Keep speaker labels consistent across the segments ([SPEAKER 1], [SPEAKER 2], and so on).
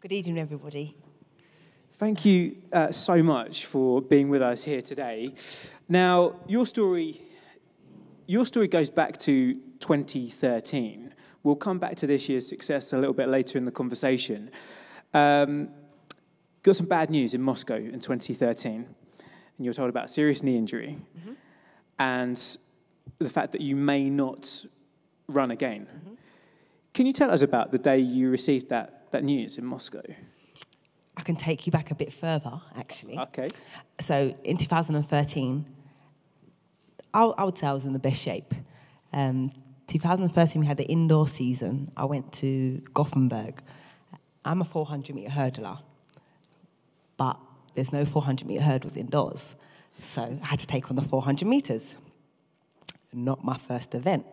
[SPEAKER 1] Good evening, everybody.
[SPEAKER 2] Thank you so much for being with us here today. Now, your story goes back to 2013. We'll come back to this year's success a little bit later in the conversation. Got some bad news in Moscow in 2013, and you were told about a serious knee injury and the fact that you may not run again. Can you tell us about the day you received that news in Moscow?
[SPEAKER 1] I can take you back a bit further, actually.
[SPEAKER 2] Okay.
[SPEAKER 1] So in 2013, I would say I was in the best shape. 2013, we had the indoor season. I went to Gothenburg. I'm a 400-metre hurdler, but there's no 400-metre hurdles indoors. So I had to take on the 400 metres. Not my first event.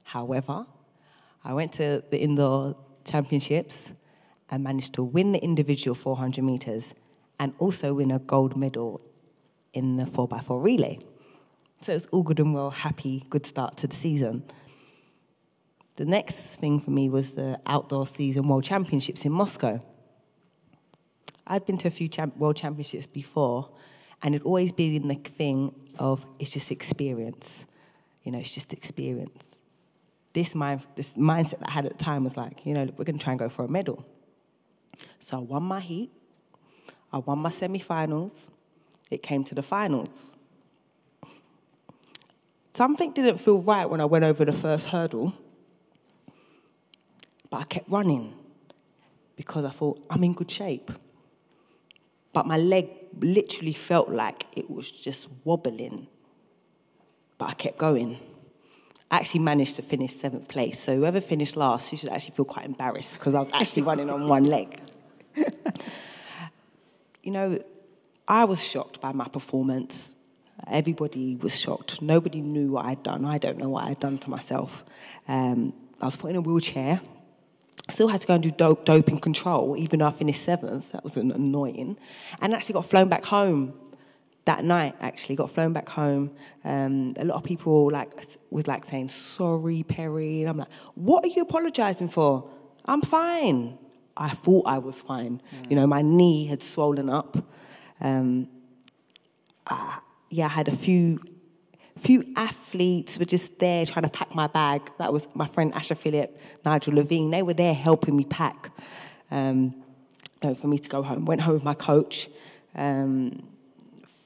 [SPEAKER 1] However, I went to the indoor championships and managed to win the individual 400 metres and also win a gold medal in the 4x4 relay. So it was all good and well, happy, good start to the season. The next thing for me was the outdoor season World Championships in Moscow. I'd been to a few World Championships before, and it'd always been the thing of, it's just experience. You know, it's just experience. This mindset that I had at the time was like, you know, we're going to try and go for a medal. So I won my heat, I won my semi-finals, it came to the finals. Something didn't feel right when I went over the first hurdle, but I kept running because I thought, I'm in good shape. But my leg literally felt like it was just wobbling, but I kept going. I actually managed to finish 7th place, so whoever finished last, you should actually feel quite embarrassed because I was actually running on one leg. You know, I was shocked by my performance. Everybody was shocked. Nobody knew what I'd done. I don't know what I'd done to myself. I was put in a wheelchair. Still had to go and do doping control, even though I finished 7th. That was annoying. And actually got flown back home that night, actually. Got flown back home. A lot of people was saying, sorry, Perri. And I'm like, what are you apologising for? I'm fine. I thought I was fine. You know, my knee had swollen up. I had a few athletes were just there trying to pack my bag. That was my friend Asha Phillip, Nigel Levine. They were there helping me pack for me to go home. Went home with my coach.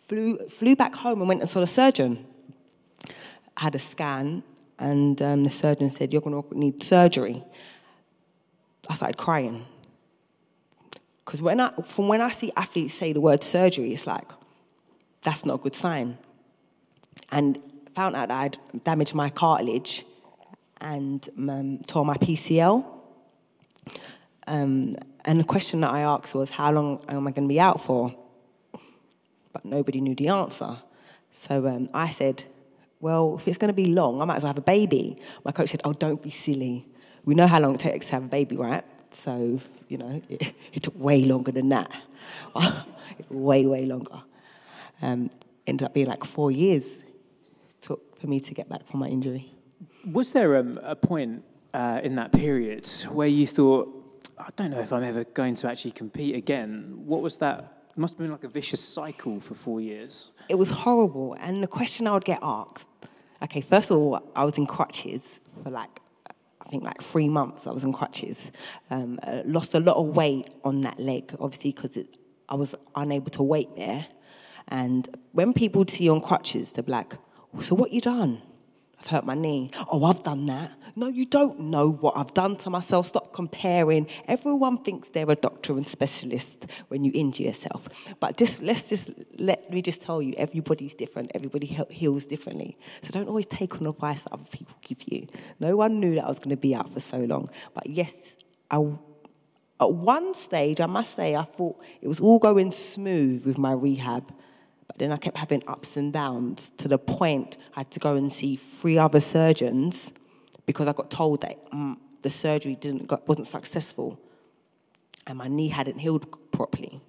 [SPEAKER 1] Flew back home and went and saw the surgeon. I had a scan, and the surgeon said, you're going to need surgery. I started crying. Because when I see athletes say the word surgery, it's like, that's not a good sign. And found out that I'd damaged my cartilage and tore my PCL. And the question that I asked was, how long am I going to be out for? But nobody knew the answer. So I said, well, if it's going to be long, I might as well have a baby. My coach said, oh, don't be silly. We know how long it takes to have a baby, right? So, you know, it took way longer than that. way longer. Ended up being like 4 years it took for me to get back from my injury.
[SPEAKER 2] Was there a point in that period where you thought, I don't know if I'm ever going to actually compete again? What was that? It must have been like a vicious cycle for 4 years. It
[SPEAKER 1] was horrible. And the question I would get asked, okay, first of all, I was in crutches for I think 3 months I was in crutches. Lost a lot of weight on that leg, obviously, because I was unable to wait there. And when people see you on crutches, they're like, so what you done? I've hurt my knee. Oh, I've done that. No, you don't know what I've done to myself. Stop comparing. Everyone thinks they're a doctor and specialist when you injure yourself. But let me just tell you, everybody's different. Everybody heals differently. So don't always take on advice that other people give you. No one knew that I was going to be out for so long. But yes, at one stage, I must say, I thought it was all going smooth with my rehab. But then I kept having ups and downs to the point I had to go and see 3 other surgeons because I got told that the surgery wasn't successful and my knee hadn't healed properly.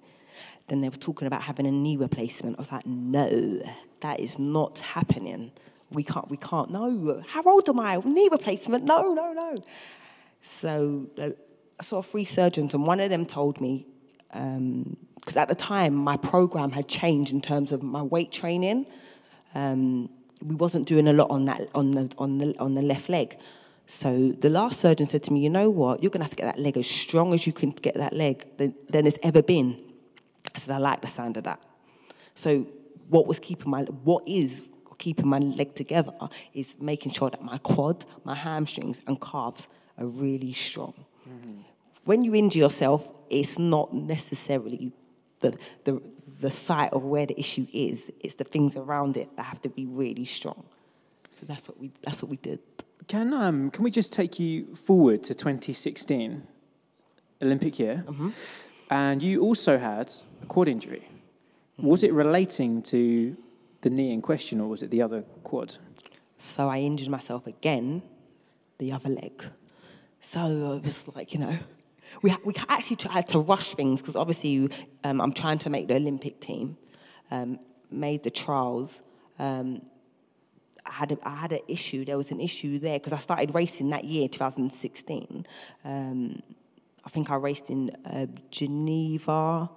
[SPEAKER 1] Then they were talking about having a knee replacement. I was like, no, that is not happening. We can't. No, how old am I? Knee replacement? No. So I saw 3 surgeons, and one of them told me, because at the time my program had changed in terms of my weight training. We wasn't doing a lot on that on the left leg. So the last surgeon said to me, you know what, you're gonna have to get that leg as strong as you can get that leg than it's ever been. I said, I like the sound of that. So what is keeping my leg together is making sure that my quad, my hamstrings and calves are really strong. Mm-hmm. When you injure yourself, it's not necessarily the site of where the issue is. It's the things around it that have to be really strong. So that's what we did.
[SPEAKER 2] Can we just take you forward to 2016, Olympic year? Mm-hmm. And you also had a quad injury. Mm-hmm. Was it relating to the knee in question, or was it the other quad?
[SPEAKER 1] So I injured myself again, the other leg. So it was like, we actually had to rush things because obviously I'm trying to make the Olympic team, made the trials. I had an issue. There was an issue there because I started racing that year, 2016. I think I raced in Geneva,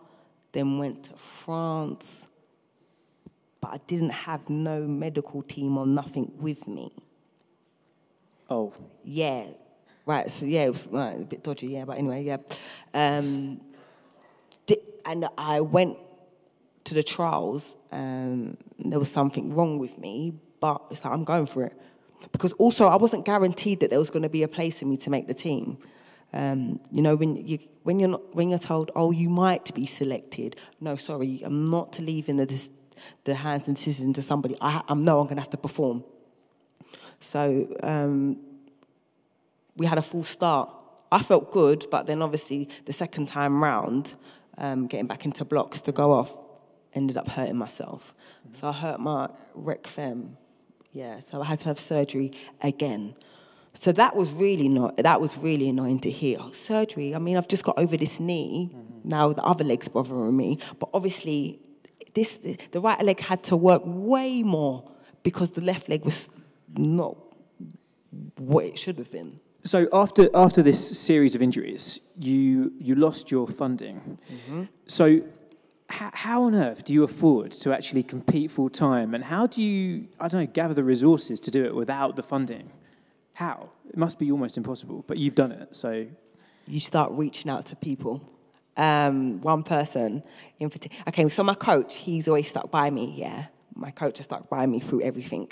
[SPEAKER 1] then went to France, but I didn't have no medical team or nothing with me.
[SPEAKER 2] Oh.
[SPEAKER 1] Yeah. Right, so yeah, it was a bit dodgy, yeah, but anyway, yeah. And I went to the trials, there was something wrong with me, but it's like, I'm going for it. Because also, I wasn't guaranteed that there was going to be a place for me to make the team. When you're told, oh, you might be selected, no, sorry, I'm not leaving the hands and decision to somebody. I'm going to have to perform. So, we had a full start. I felt good, but then obviously the second time round, getting back into blocks to go off, ended up hurting myself. Mm-hmm. So I hurt my rec fem. Yeah, so I had to have surgery again. So that was really annoying to hear. Oh, surgery, I mean, I've just got over this knee. Mm-hmm. Now the other leg's bothering me. But obviously, the right leg had to work way more because the left leg was not what it should have been.
[SPEAKER 2] So after this series of injuries, you lost your funding. Mm-hmm. So how on earth do you afford to actually compete full time? And how do you, gather the resources to do it without the funding? How? It must be almost impossible, but you've done it, so.
[SPEAKER 1] You start reaching out to people. One person in particular. Okay, so my coach, he's always stuck by me, yeah. My coach has stuck by me through everything.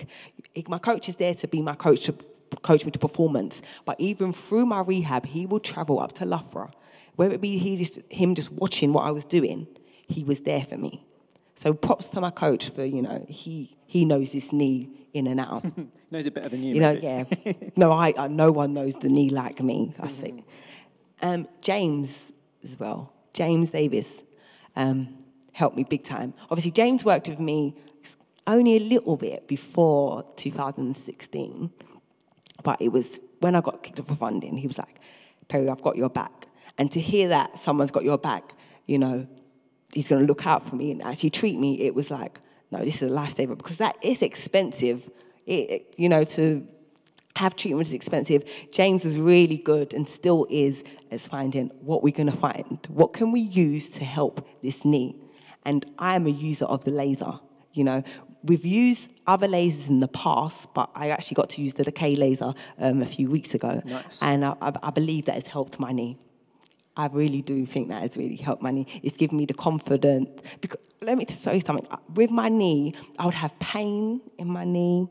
[SPEAKER 1] My coach is there to be my coach, to coach me to performance. But even through my rehab, he would travel up to Loughborough. Whether it be him just watching what I was doing, he was there for me. So props to my coach for, he knows this knee in and out.
[SPEAKER 2] Knows it better than you,
[SPEAKER 1] yeah. No, no one knows the knee like me, I think. James as well. James Davis helped me big time. Obviously, James worked with me only a little bit before 2016. But it was when I got kicked off for funding, he was like, Perri, I've got your back. And to hear that someone's got your back, he's going to look out for me and actually treat me, it was like, no, this is a lifesaver. Because that is expensive. To have treatment is expensive. James was really good and still is as finding what we're going to find. What can we use to help this knee? And I am a user of the laser, We've used other lasers in the past, but I actually got to use the decay laser a few weeks ago.
[SPEAKER 2] Nice.
[SPEAKER 1] And I believe that has helped my knee. I really do think that has really helped my knee. It's given me the confidence. Because, let me just tell you something. With my knee, I would have pain in my knee.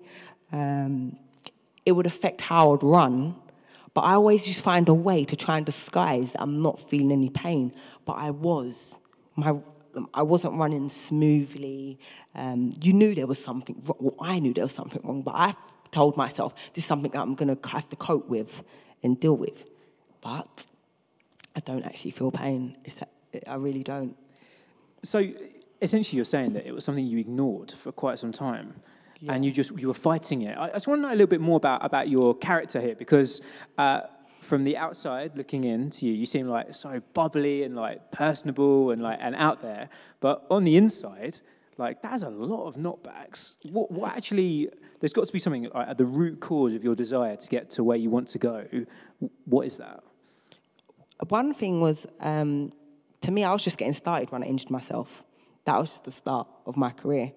[SPEAKER 1] It would affect how I would run. But I always just find a way to try and disguise that I'm not feeling any pain. But I was. I wasn't running smoothly. You knew there was something wrong. Well, I knew there was something wrong, but I told myself this is something that I'm going to have to cope with and deal with. But I don't actually feel pain. I really don't.
[SPEAKER 2] So essentially you're saying that it was something you ignored for quite some time. Yeah. And you were fighting it. I just want to know a little bit more about your character here, because from the outside looking in to you seem like so bubbly and like personable and out there. But on the inside, that's a lot of knockbacks. What actually? There's got to be something at the root cause of your desire to get to where you want to go. What is that?
[SPEAKER 1] One thing was, to me, I was just getting started when I injured myself. That was just the start of my career.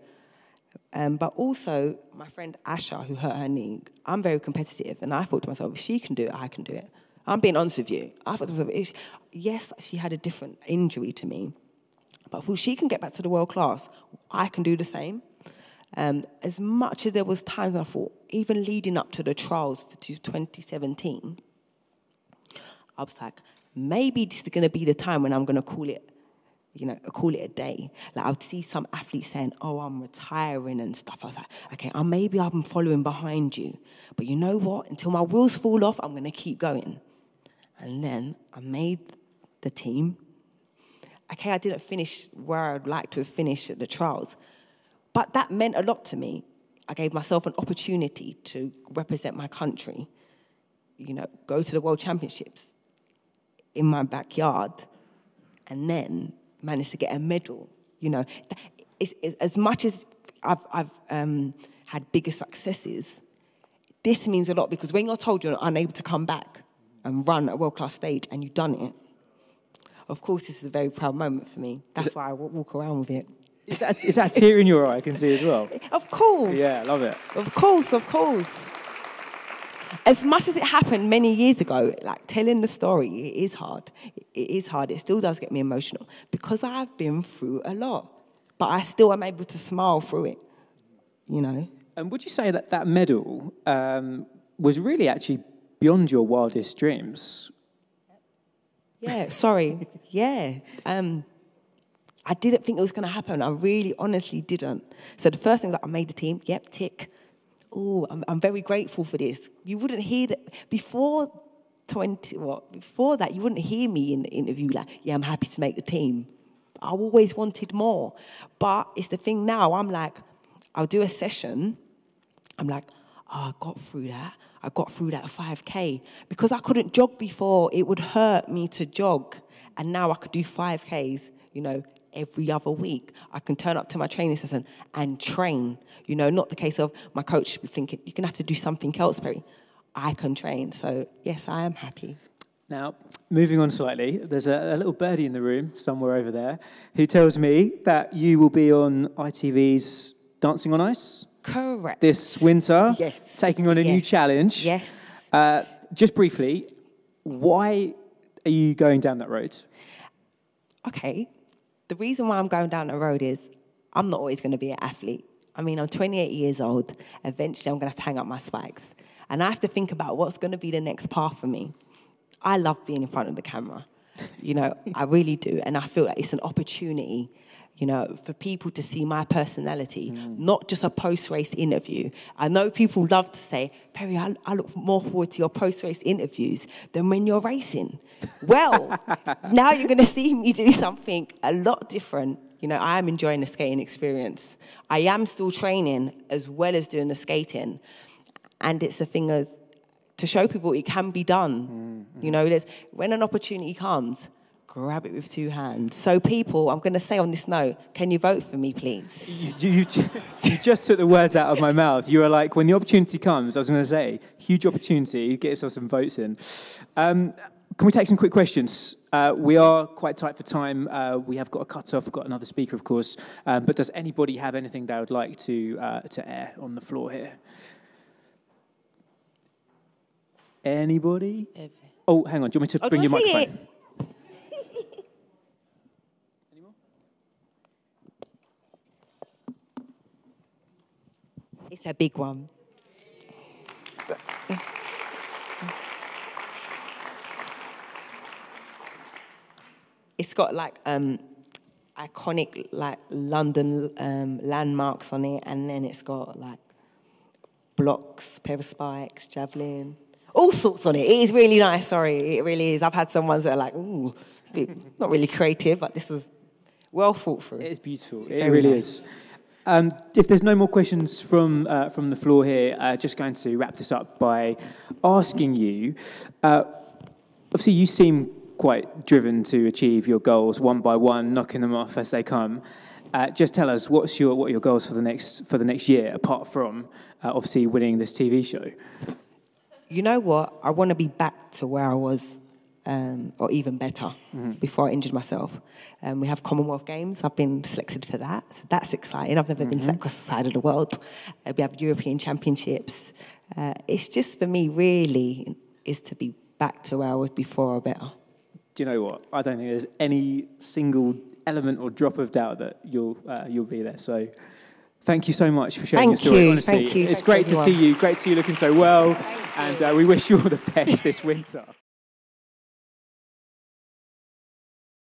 [SPEAKER 1] But also, my friend Asha, who hurt her knee, I'm very competitive, and I thought to myself, if she can do it, I can do it. I'm being honest with you. I thought to myself, yes, she had a different injury to me, but if she can get back to the world class, I can do the same. As much as there was times I thought, even leading up to the trials for 2017, I was like, maybe this is going to be the time when I'm going to call it a day. Like, I would see some athletes saying, oh, I'm retiring and stuff. I was like, okay, maybe I'm following behind you. But you know what? Until my wheels fall off, I'm going to keep going. And then I made the team. Okay, I didn't finish where I'd like to have finished at the trials. But that meant a lot to me. I gave myself an opportunity to represent my country, go to the World Championships in my backyard, and then managed to get a medal. It's as much as I've had bigger successes, this means a lot, because when you're told you're unable to come back and run at a world-class stage and you've done it, of course, this is a very proud moment for me. That's why I walk around with it.
[SPEAKER 2] Is that a tear in your eye I can see as well?
[SPEAKER 1] Of course.
[SPEAKER 2] Yeah, love it.
[SPEAKER 1] Of course. As much as it happened many years ago, like telling the story, it is hard. It is hard. It still does get me emotional because I've been through a lot, but I still am able to smile through it,
[SPEAKER 2] And would you say that medal was really actually beyond your wildest dreams?
[SPEAKER 1] Yeah, sorry. Yeah. I didn't think it was going to happen. I really, honestly didn't. So the first thing was, I made the team. Yep, tick. Oh, I'm very grateful for this. You wouldn't hear that before that. You wouldn't hear me in the interview like, yeah, I'm happy to make the team. I always wanted more, but it's the thing now. I'm like, I'll do a session. I'm like, oh, I got through that. I got through that 5K because I couldn't jog before. It would hurt me to jog, and now I could do 5Ks. Every other week. I can turn up to my training session and train. Not the case of my coach be thinking, you're going to have to do something else, Perri. I can train. So, yes, I am happy.
[SPEAKER 2] Now, moving on slightly, there's a little birdie in the room, somewhere over there, who tells me that you will be on ITV's Dancing on Ice.
[SPEAKER 1] Correct.
[SPEAKER 2] This winter.
[SPEAKER 1] Yes.
[SPEAKER 2] Taking on a new challenge.
[SPEAKER 1] Yes.
[SPEAKER 2] Just briefly, why are you going down that road?
[SPEAKER 1] Okay. The reason why I'm going down the road is I'm not always going to be an athlete. I mean, I'm 28 years old. Eventually, I'm going to have to hang up my spikes. And I have to think about what's going to be the next path for me. I love being in front of the camera. I really do. And I feel like it's an opportunity, for people to see my personality, not just a post-race interview. I know people love to say, Perri, I look more forward to your post-race interviews than when you're racing. Well, now you're going to see me do something a lot different. I am enjoying the skating experience. I am still training as well as doing the skating. And it's a thing of, to show people it can be done. When an opportunity comes, grab it with two hands. So people, I'm going to say on this note, can you vote for me, please?
[SPEAKER 2] You just took the words out of my mouth. You were like, when the opportunity comes, I was going to say, huge opportunity, get yourself some votes in. Can we take some quick questions? We are quite tight for time. We have got a cut-off. We've got another speaker, of course. But does anybody have anything they would like to air on the floor here? Anybody? Oh, hang on. Do you want me to bring your microphone? Any more?
[SPEAKER 1] It's a big one. It's got iconic London landmarks on it, and then it's got blocks, pair of spikes, javelin, all sorts on it. It is really nice. Sorry, it really is. I've had some ones that are ooh, not really creative, but this is well thought through.
[SPEAKER 2] It is beautiful. It really is. If there's no more questions from the floor here, just going to wrap this up by asking you. Obviously, you seem quite driven to achieve your goals one by one, knocking them off as they come. Just tell us what are your goals for the next year, apart from obviously winning this TV show.
[SPEAKER 1] You know what? I want to be back to where I was or even better before I injured myself. We have Commonwealth Games. I've been selected for that. So that's exciting. I've never been to that across the side of the world. We have European Championships. It's just, for me, really, is to be back to where I was before or better.
[SPEAKER 2] Do you know what? I don't think there's any single element or drop of doubt that you'll be there. So thank you so much for sharing your story. Honestly,
[SPEAKER 1] thank you.
[SPEAKER 2] It's great to see you. Great to see you looking so well. And we wish you all the best this winter.